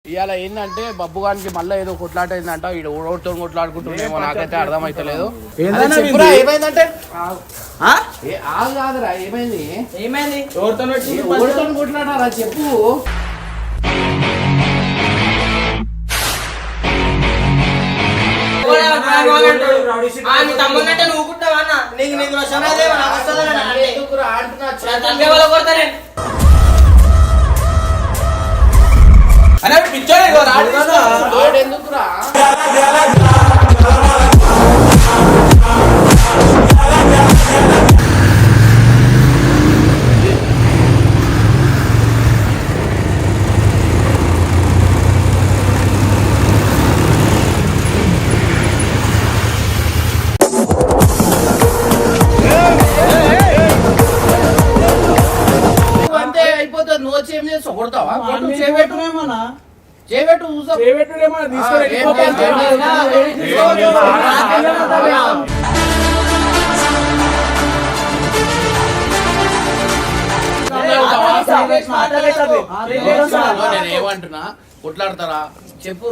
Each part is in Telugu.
ఇవాళ ఏంటంటే బబ్బు గారికి మళ్ళీ ఏదో కొట్లాట అయిందంట. ఈడు ఓడితో కొట్లాడుకుంటుండేమో, నాకైతే అర్థమైతలేదు. ఏమైందంటే కాదురా, ఏమైంది ఓడితో కొట్లాడారా చెప్పు. ఎందుకురా నువ్వు వచ్చి ఏం చేస్తావు? కొడతావా? చేయబెట్టు నేను ఏమంటున్నా, కొట్లాడతారా చెప్పు.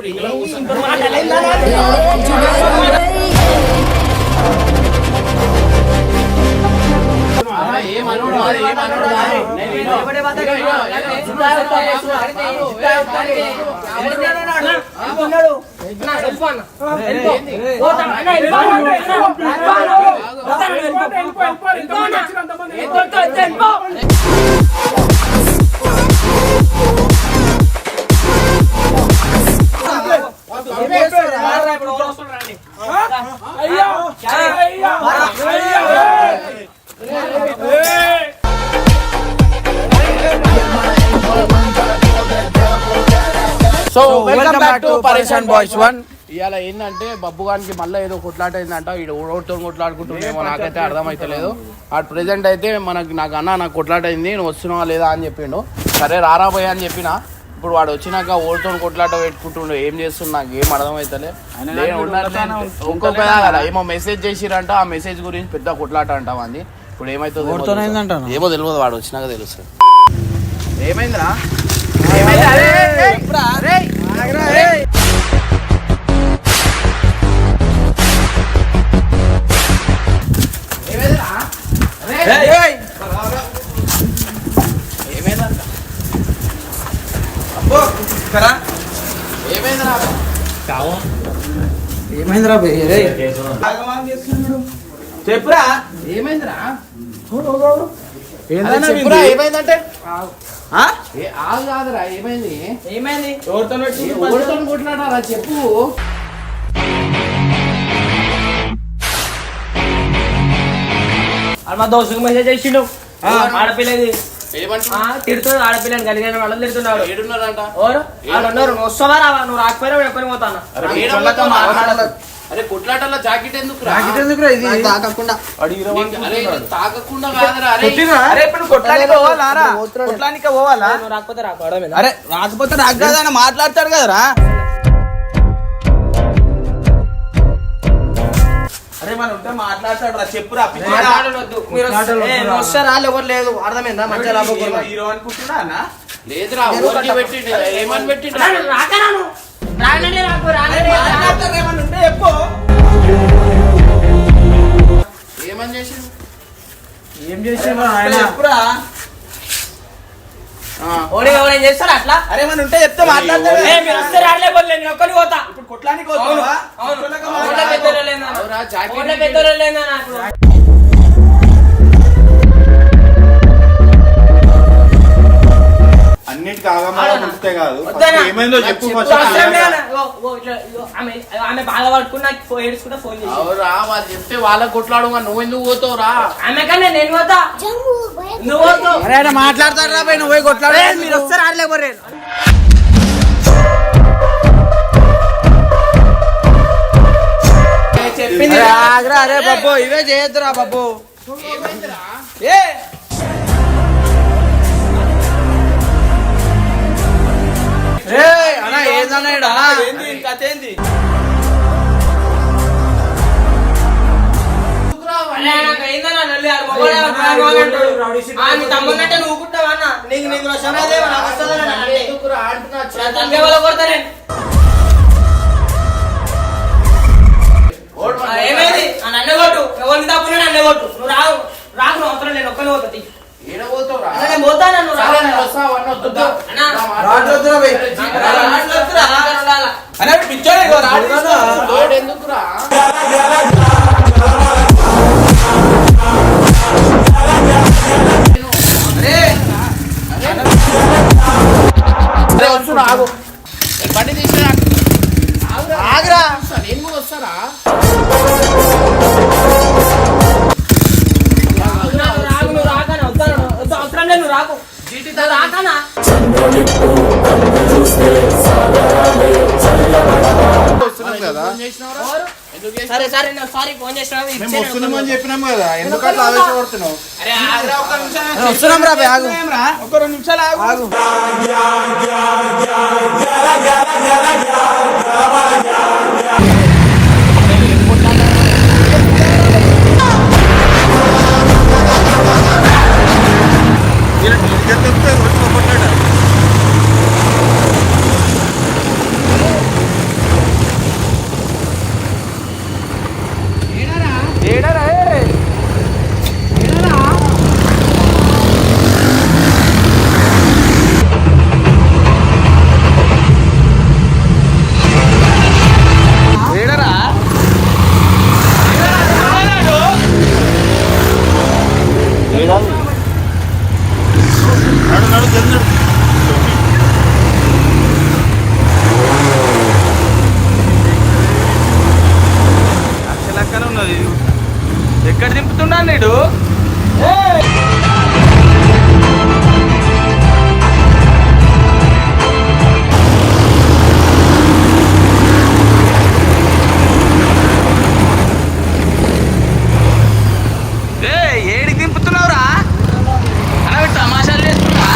సో వెల్కమ్ బ్యాక్ టు పరేషాన్ బాయ్స్ 1. ఇవాళ ఏంటంటే బబ్బు గారికి మళ్ళీ ఏదో కొట్లాట అయిందంట. ఈడు ఓడితో కొట్లాడుకుంటుండేమో, నాకైతే అర్థమైతలేదు. అటు ప్రెసెంట్ అయితే నాకు అన్న నాకు కొట్లాట అయింది, నువ్వు వస్తున్నావా లేదా అని చెప్పిండు. సరే రారాబోయా అని చెప్పిన. ఇప్పుడు వాడు వచ్చినాక ఓడితో కొట్లాట పెట్టుకుంటుండే, ఏం చేస్తుండు నాకు ఏం అర్థమైతలే. ఇంకొక కదా ఏమో మెసేజ్ చేసిరంట, ఆ మెసేజ్ గురించి పెద్ద కొట్లాట అంటాం అంది. ఇప్పుడు ఏమైతుందో ఏమో తెలియదు, వాడు వచ్చినాక తెలుస్తుంది. ఏమైందిరా? ఏమైందిరా చెప్పురా, ఏమైందిరా చెప్పురా, ఏమైందంటే కాదురా, ఏమైంది ఓడితో కొట్లాడారా చెప్పు. మా దోస్తుకు మెసేజ్ చేసిండు, ఆడపిల్లది తిడుతుంది, ఆడపిల్లని కలిగిన వాళ్ళని తిడుతున్నాడు. ఏడున్నారంట? ఉన్నారు, నువ్వు వస్తావా రావా? నువ్వు రాకపోయినా ఎక్కడికి పోతాను. అరే కొట్లాటలో జాకెట్ ఎందుకు తాకకుండా తాకకుండా కాదురా. పోవాలా? నువ్వు రాకపోతే రాకపోవడం. అరే రాకపోతే రాకు కదా అని మాట్లాడతాడు కదరా. అరే మన ఉంటే మాట్లాడతాడు రా, చెప్పురా. వస్తారా ఎవరు లేదు, అర్థమైందా? మంచిగా హీరో అనుకుంటున్నా అన్న. లేదురా, పెట్టిండు ఏమని పెట్టిండు. ఏమని చేసిండు? ఏం చేసాను చెప్పురా. చేస్తారా అట్లా? అరే మన ఉంటే చెప్తే మాట్లాడతాడు. ఒక్కరికి పోతా. ఇప్పుడు కొట్లానికి అన్నిటికీ ఆగమస్తే కాదు, ఏమైందో చెప్పు. ఆమె బాగా పట్టుకున్నా ఏడుచుకుంటా ఫోన్ చేసి వాళ్ళు చెప్తే వాళ్ళకి కొట్లాడు, నువ్వు ఎందుకు పోతావు రా? ఆమె కన్నా నేను పోతా, నువ్వు పోతావు. మాట్లాడతాడు రా, నువ్వు పోయి కొట్లాడు. మీరు వస్తారు ఆడలేకపోరే. చెప్పింది అరే బాబు, ఇవే చేయొద్దురా బాబు. ఏమైందిరా? అన్నా ఏందన్నా ఏంది కథ ఏంది? అన్న ఏందన్నా నల్లి ఆడు మొగోడే అంటాడు మీ తమ్ముడంటే నువ్వు కుట్టావా అన్న నీకు వస్తున్నదే నాకు వస్తుందన్న ఎందుకురా అంటున్నా తండ్రి వాళ్ళ కొడతా నేను ఏమైంది నన్ను కొట్టు ఎవరిని తప్పున్నా నన్ను కొట్టు నువ్వు రాకు అవసరం నేను ఒక్కనే పోతుంది ఏడబోతావురా నేను పోతాను సరే నేను వస్తా అవన్నీ వద్దుదా ఎందుకురా వస్తున్నా ఆగు బండి తీసుకురా ఆగ్రా నేను కూడా వస్తారా అవసరం లేదు నువ్వు రాకు రాకనా సరే సరే నేను సారీ ఫోన్ మేము వస్తున్నామని చెప్పినాం కదా ఎందుకు అట్లా ఆవేశపడుతున్నావు అరే ఆగ్రా ఒక్క నిమిషం వస్తున్నాం రా బే, ఆగు ఒక 2 నిమిషాలు ఆగు ఎక్కడ దింపుతున్నా నీడు ఏడికి దింపుతున్నావురా అలా తమాషాలు చేస్తున్నా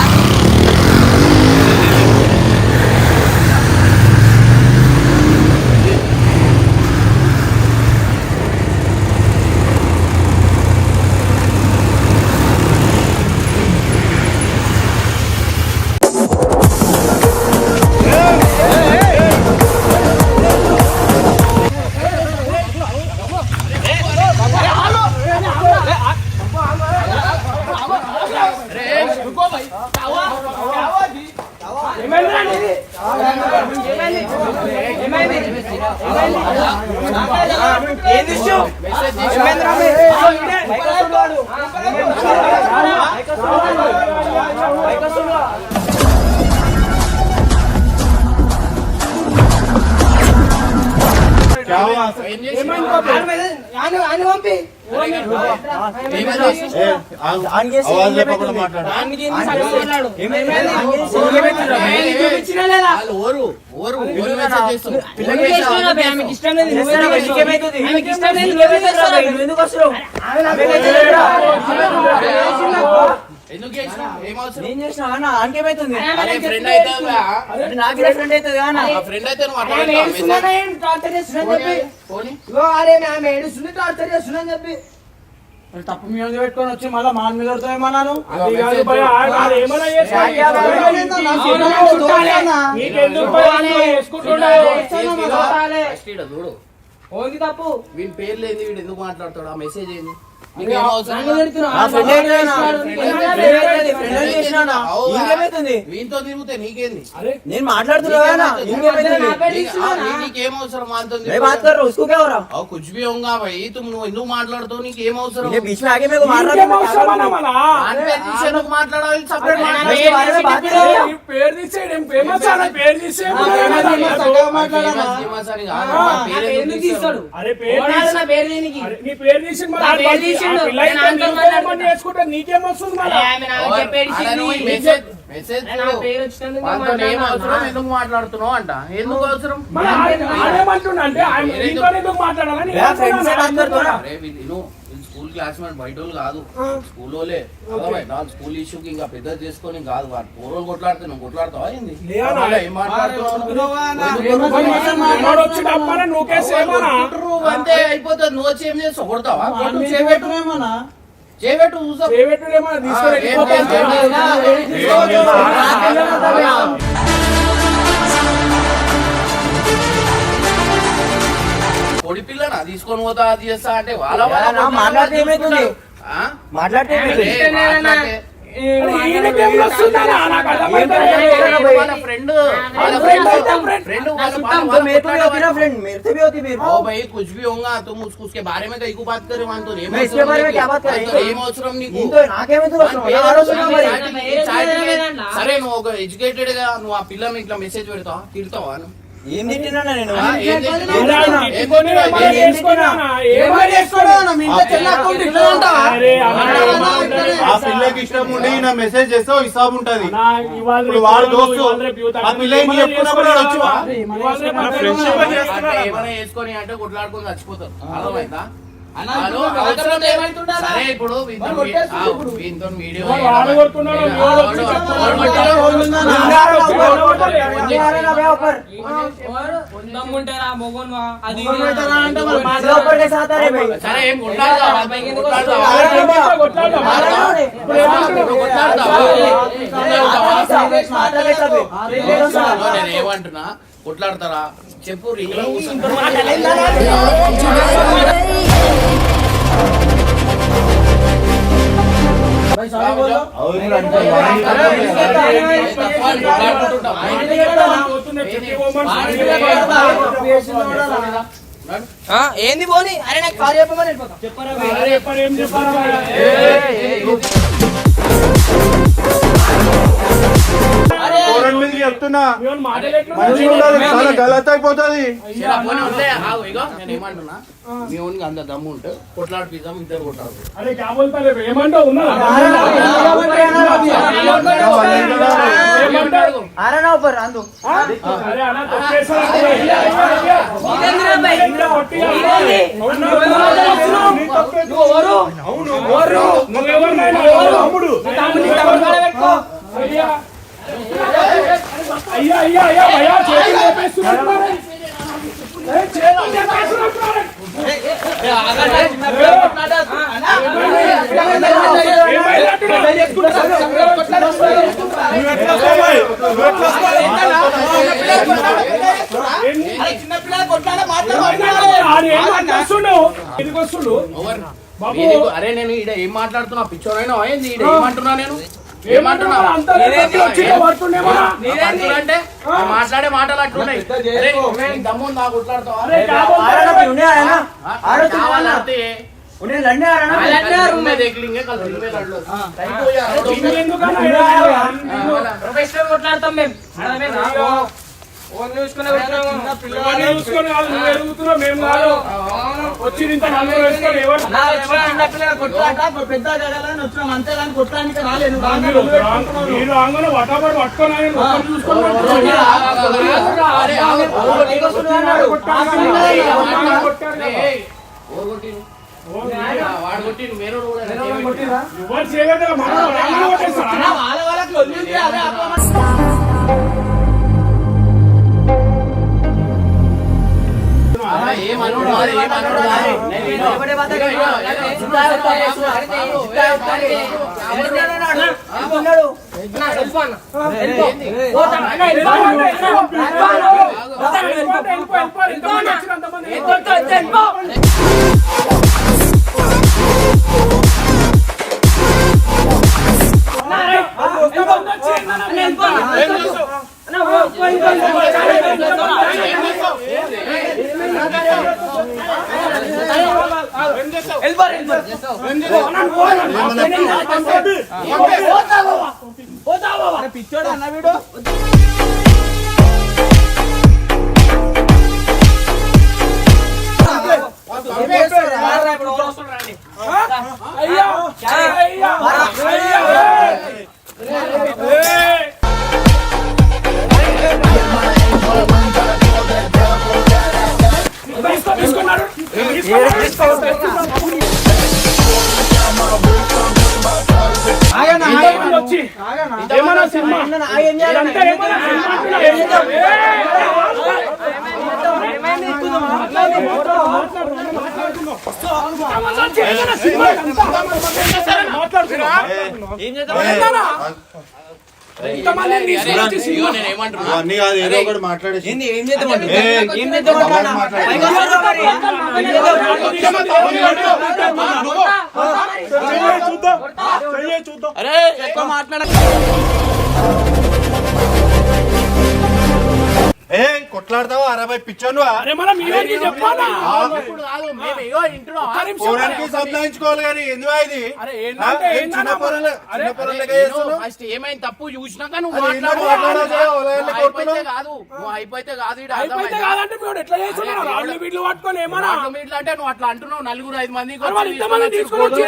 ఎందుకు చేసినావు? ఏం అవసరం? ఏం చేసినా అన్న ఆంకేమైతుంది అరే ఫ్రెండ్ అయితే నాకు ఫ్రెండ్ అవుతుంది ఆ ఫ్రెండ్ అయితే నువ్వు అట్లా పోనీ. తప్పు మీద పెట్టుకొని వచ్చి మళ్ళీ మాన్ మీద ఏమన్నాను చూడు ఓన్లీ తప్పు వీని పేరు లేదు వీడు ఎందుకు మాట్లాడతాడు ఆ మెసేజ్ ఏంది వీంతో తిరిగితే నీకేంది నేను మాట్లాడుతున్నా నీకేం అవసరం వాళ్ళతో కుछ भी होगा भाई तुम నువ్వు ఎందుకు మాట్లాడుతావు నీకేం అవసరం మాట్లాడాలి సపరేట్ ఎందుకు మాట్లాడుతున్నావు అంట ఎందుకు అవసరం స్కూల్ క్లాస్మేట్ బయట వాళ్ళు కాదు స్కూల్ వాళ్ళే స్కూల్ ఇష్యూకి ఇంకా పెద్ద చేసుకొని కాదు వాడు పూర్వం కొట్లాడితే నువ్వు కొట్లాడతావా ఏంది ఏం మాట్లాడుతున్నావు అంతే అయిపోతుంది. నువ్వు వచ్చి ఏం చేస్తావు? కొడతావా? చేయబెట్టునేమన్నా చేయబెట్టు చూసా కొడి పిల్లనా తీసుకొని పోతా అది చేస్తా అంటే వాళ్ళ మాట్లాడితే ఏమైతుంది? మాట్లాడితే कुछ भी होगा तुम उसके बारे में कहीं को बात करे मान तो సరే నువ్వు ఒక ఎడ్యుకేటెడ్ గా నువ్వు ఆ పిల్లని ఇట్లా మెసేజ్ పెడతావా తిడతావా ఏం తింటున్నా నేను? ఆ పిల్లకి ఇష్టం ఉండి నా మెసేజ్ చేస్తావు హిసాబ్ ఉంటది. వాడు దోస్తు ఆ పిల్ల చెప్పుకున్నప్పుడు ఏమైనా వేసుకొని అంటే కొట్లాడుకొని చచ్చిపోతారు. అర్థమైందా? సరే ఇప్పుడు వీటితో వీడియో సరే ఏం ఏమంటున్నా కొట్లాడతారా చెప్పు రింగ్ లో ఏంది పోనీ? అరే నాకు కారు చెప్పమని చెప్తున్నా చాలా గలత్ అయిపోతుంది. నేను ఏమంటున్నా మీ ఓన్కి అంత దమ్ము ఉంటే కొట్లాడు పిజ్జా ఇద్దరు కొట్టారు. అయ్యా అయ్యా అయ్యా భయ్యా చేతులు లేపేస్తున్నారు. అరే నేను ఈడ ఏం మాట్లాడుతున్నా పిచ్చోనైనా అయింది ఈడ ఏమంటున్నా నేను ఏమంటున్నా అంటే మాట్లాడే మాటలు అట్టున్నాయి. దమ్ము నాకు కొట్లాడతావా కొట్లాడతాం మేము వచ్చి అంతేగాని కొట్టడానికి రాలేదు. మీరు ఆంగన వటాబడి పట్టుకొని వాడు కొట్టిండు వేరే ఎవరు చేయగలరా? వాళ్ళ వాళ్ళకి పిచ్చోడు అన్న వీడు ఏమన్నా సినిమా ఏదైనా సినిమా అంతా మాట్లాడుతున్నా ఏం చేద్దాం ఇంతమందిని తీసుకొచ్చి సినిమా నేను ఏమంటున్నా అన్ని కాదు ఏదో ఒకటి మాట్లాడేసి ఏం చేద్దాం చూద్దాం అరే ఎక్కువ మాట్లాడ ఏ కొట్లాడతావా 60 పిచ్చోను అరే మనం మీరేంటి చెప్పాలా ఇప్పుడు కాదు మేము ఇగో ఇంట్లో పోరానికి సంపాదించుకోవాలి కానీ ఎందుకు ఇది అరే ఏంటంటే చిన్న పొరలకే చేస్తున్నావు ఫస్ట్ ఏమైంది తప్పు చూసినాక నువ్వు అది ఏంటో మాట్లాడాలి, వాళ్ళని కొడుతున్నావు. కాదు నువ్వు అయిపోతే కాదు ఈడ అయిపోతే అర్థమైందా? కాదంటే మీరు ఎట్లా చేస్తున్నారు రాళ్ళు వీళ్ళు పట్టుకొని ఏమన్నా రాళ్ళు మీట్లు అంటే నువ్వు అట్లా అంటున్నావు 4-5 మందికి మరి వాళ్ళు ఇంతమంది తీసుకొని వచ్చి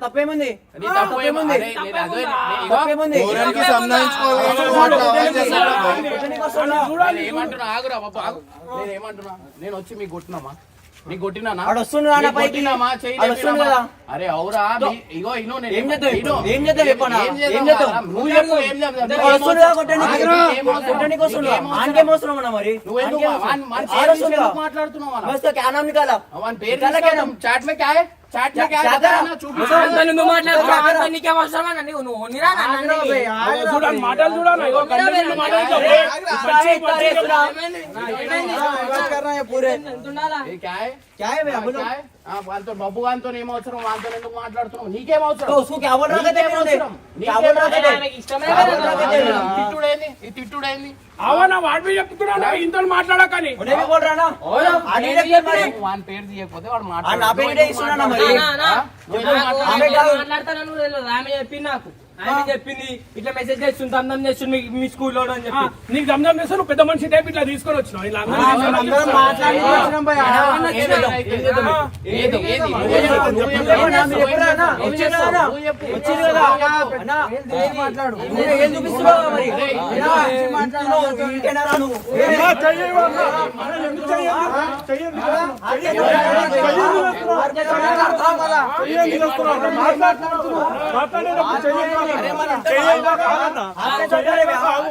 తప్పేముంది నీ తప్పు ఏముంది? అరే, నేను అదే, ఇగో, తప్పేముంది పోరానికి సంపాదించుకోవాలి చూడాలి నేను ఏమంటున్నా ఆగురా బాబు ఆగు. నేను ఏమంటున్నా నేను వచ్చి మీకు కొట్టినామా నీకు కొట్టినానా వాడు వస్తుండు రా నా నీకు పైకి. కొట్టినామా? చెయ్యి వాడు వస్తుండు లేపినామా? కదా. అరే అవురా ఇగో ఇను నేను ఏం చేద్దాం ఇప్పుడు? ఇను. ఏం చేద్దాం చెప్పనా? ఏం చేద్దాం ఏం చేద్దాం? రా? నువ్వు చెప్పు ఏం చేద్దాం? వాడు వస్తుండు కదా కొట్టడానికి. ఆగురా. ఏం అవసరం? కొట్టడానికి వస్తుండు. నీకేం అవసరం? ఆనకేం అవసరం అన్నా మరి? నువ్వు ఎందుకు ఆనకేం అవసరం? వాన్ ఆడ పేరు వస్తుండు ఎందుకు కదా. మాట్లాడుతున్నావు అలా? మస్తు क्या नाम निकाला వాన్ పేరు నికాలా क्या नाम? చాట్ మే క్యా హై? చాట్ మే క్యా హై? क्या బతా था? నా, చూపించు. చూడాలి మాటలు చూడాలి ఇగో కంటెంట్ మాటలు ఏ క్యా హై? क्या है भैया बोलो क्या है? వాళ్ళతో బబ్బు గారితో ఏం అవసరం వాళ్ళతో ఎందుకు మాట్లాడుతున్నావు నీకేం అవసరం तो उसको क्या बोल रहा था నీకేం तेरे అవసరం? क्या बोल रहा था तेरे తిట్టుడేంది ఈ తిట్టుడేంది అవనా వాడి చెప్తున్నా ఇంత మాట్లాడకని उन्हें भी बोल रहा ना आगे देखिए మరి వాని పేరు తీయకపోతే వాడు నా పేరు ఇదే ఇస్తున్నా మరి. ఆమె చెప్పింది ఇట్లా మెసేజ్ చేస్తుంది అందం చేస్తుంది మీ స్కూల్లో అని చెప్పి నీకు దమ్దం చేస్తే నువ్వు పెద్ద మనిషి టైప్ ఇట్లా తీసుకొని వచ్చినావు ఇలా అందరం మాట్లాడి వచ్చినాం భయ్యా. వచ్చింది కదా అన్నా, ఏం మాట్లాడు నువ్వు ఏం చూపిస్తున్నావు మరి మాట్లాడుతున్నావు ఇంకేనా నువ్వు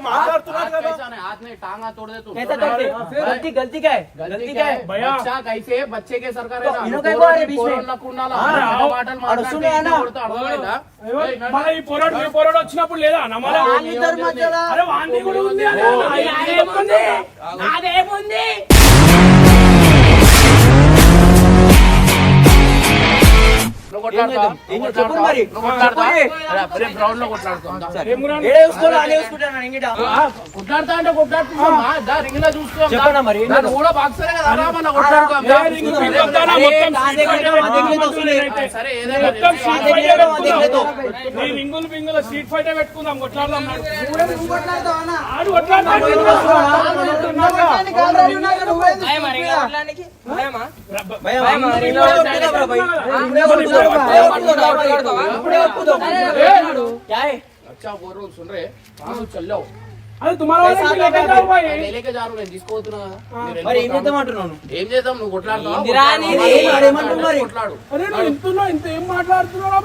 हाथ में टांगा तोड़ दे तू गलती गलती क्या है गलती क्या है भैया। बच्चा कैसे बच्चे के सरकार है ना इन्हों का को आ रहे बीच में। మాటలు అడుస్తుండే అన్న. అర్థమైందా మన ఈ పోరాడు వచ్చినప్పుడు లేదా నమ్మలా అరే వాంతి కూడా ఉంది అని అదేముంది అదేముంది చెప్పు మరి. గ్రౌండ్ లో కొట్లాడుతుందా ఏడే చూసుకోవాలి అదే చూసుకుంటాను ఇంగిట కొట్లాడుతా అంటే కొట్లాడుతున్నా రింగ్ లో చూసుకో చెప్పనా మరి ఏం చేద్దాం? కూడా బాక్సరే కదా రా మన కొట్లాడుకో సరే ఏదైనా ఈ రింగులు పింగుల స్ట్రీట్ ఫైట్ పెట్టుకుందాం కొట్లాడదాం ఆడు కొట్లాడతాడు अच्छा बोल रहा हूँ सुन रहे हाँ चल जाओ అది తుమారా లేకే జాओ भाई లేకే జారు నేను తీసుకోతున్నా మరి ఏం చేద్దాం అంటున్నాను ఏం చేద్దాం నువ్వు కొట్లాడతావా మరి కొట్లాడు అరే నువ్వు ఇంతున్నా ఇంత ఏం మాట్లాడుతున్నావు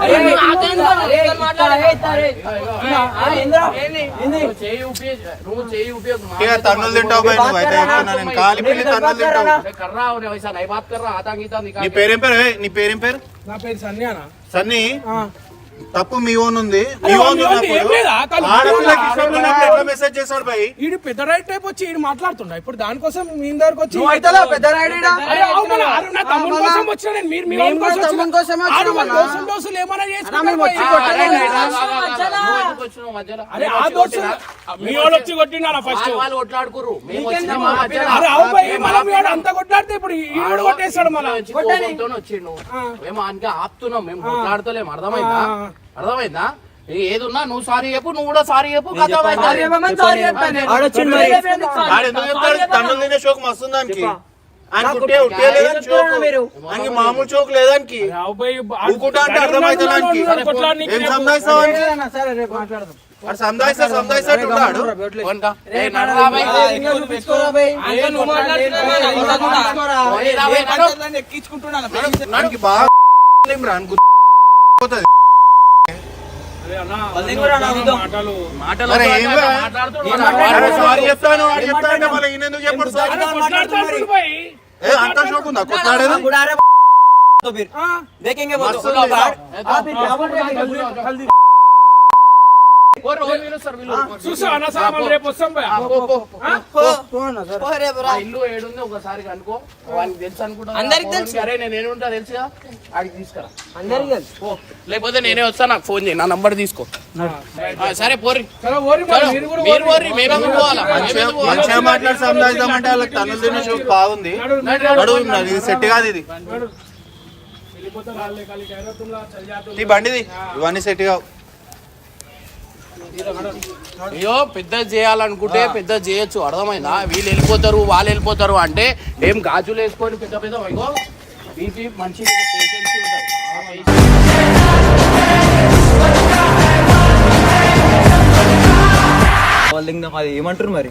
నువ్వు చేయి ఉపయోగ ఇక తన్నులు తింటావు భయ్, నువ్వు అయితే చెప్తున్నా నేను కాలి పిల్లి తన్నులు తింటావు. कर रहा हूँ वैसा नहीं बात कर रहा आता गीता నీ निकाल పేరేం పేరు ఏయ్, నీ పేరేం పేరు నా పేరు సన్యానా సన్నీ తప్పు మీ ఓన్ ఉంది మీ అరే, ఓన్ మీ ఓన్ ఏం లేదా? కానీ ఆడపిల్లకి ఇష్టం లేనప్పుడు ఎట్లా మెసేజ్ చేశాడు భయ్ ఈడు పెద్ద రైట్ టైప్ వచ్చి ఈడు మాట్లాడుతుండ ఇప్పుడు దానికోసం మీ దగ్గరకు వచ్చి పెద్ద రాయుడా అరే, అవునా? అరే, నా తమ్ముడు కోసం వచ్చిన నేను మీరు మీ వాళ్ళ కోసం వచ్చిన. ఆడు వాళ్ళ దోస్తులు దోస్తులు ఏమైనా చేసుకుంటారు పోయి. అరే ఆ దోస్తులు మీ వాడు వచ్చి కొట్టిండా ఫస్ట్ వాళ్ళు కొట్లాడుకురు మేము వచ్చిన మా మధ్యలో అరే అవు పోయి మళ్ళీ మీ వాడు అంతా కొట్లాడితే ఇప్పుడు ఈడు కొట్టేస్తాడు మళ్ళీ వచ్చి కోపంతోనే వచ్చిండు మేము అందుకే ఆపుతున్నాం మేము కొట్లాడుతలేము అర్థమైందా అర్థమైందా ఏదున్నా నువ్వు సారీ చెప్పు నువ్వు కూడా సారీ చెప్పు కథ ఆడొచ్చిండు మరి ఆడు ఎందుకు చెప్తాడు తన్నులు తినే షోక్ మస్తుంది దానికి ఆయన ఉట్టే లేదని షోక్ మీరు. ఆయనకి మామూలు షోక్ లేదానికి అవు పోయి ఊరుకుంటా అంటే అర్థమవుతుంది దానికి. కొట్లాడనీకి ఏం సందాయిస్తావు అని సరే రేపు మాట్లాడదాం వాడు సందాయిస్తాడు ఉన్నాడు దానికి బాగా పోతుంది. మాటలు అరే ఏం రా? అరే సారీ చెప్తాను వాడు చెప్తానంటే మళ్ళీ ఈయన ఎందుకు చెప్పాడు సారీ కొట్లాడతాడు పోయి ఏ అంత షోక్ ఉందా కొట్లాడేది तो फिर देखेंगे वो तो చూసా అన్న సార్ మనం రేపు వస్తాం భయ్యా. ఇల్లు ఏడుంది ఒకసారి కనుకో వానికి తెలుసు అనుకుంటా అందరికి తెలుసు. అరే నేను ఏడుంటా తెలుసుగా ఆడికి తీసుకురా అందరికి తెలుసు. పో. లేకపోతే నేనే వస్తా నాకు ఫోన్ చేయి నా నంబర్ తీసుకో సరే పోరి చలో ఓరి మరి, మీరు కూడా మీరు పోరి మేమే పోవాలా మేమెందుకు పోవాలా? మంచిగా మాట్లాడి సంపాదిద్దామంటే వాళ్ళకి తనులు తిన్న షోక్ బాగుంది. నడువు ఇది సెట్ కాదు ఇది. వెళ్ళిపోతే రాలే ఖాళీ ఖైరతుల్లా చల్ జాతుల్లా. ఈ బండిది ఇవన్నీ సెట్ కావు. అయ్యో పెద్ద చేయాలనుకుంటే పెద్ద చేయొచ్చు అర్థమైందా వీళ్ళు వెళ్ళిపోతారు వాళ్ళు వెళ్ళిపోతారు అంటే ఏం గాజులు వేసుకొని పెద్ద పెద్ద వైగో బీపీ మంచి పేషెన్స్ ఉంటారు అది ఏమంటారు మరి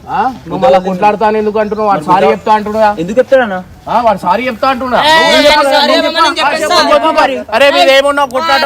నువ్వు మళ్ళీ కొట్లాడుతాను ఎందుకు అంటున్నావు వాడు సారీ చెప్తా అంటున్నా ఎందుకు చెప్తాడన్నా వాడు సారీ చెప్తా అంటున్నా సారీ చెప్పమని చెప్పేసి అరే మీరు ఏమున్నావు కొట్లాట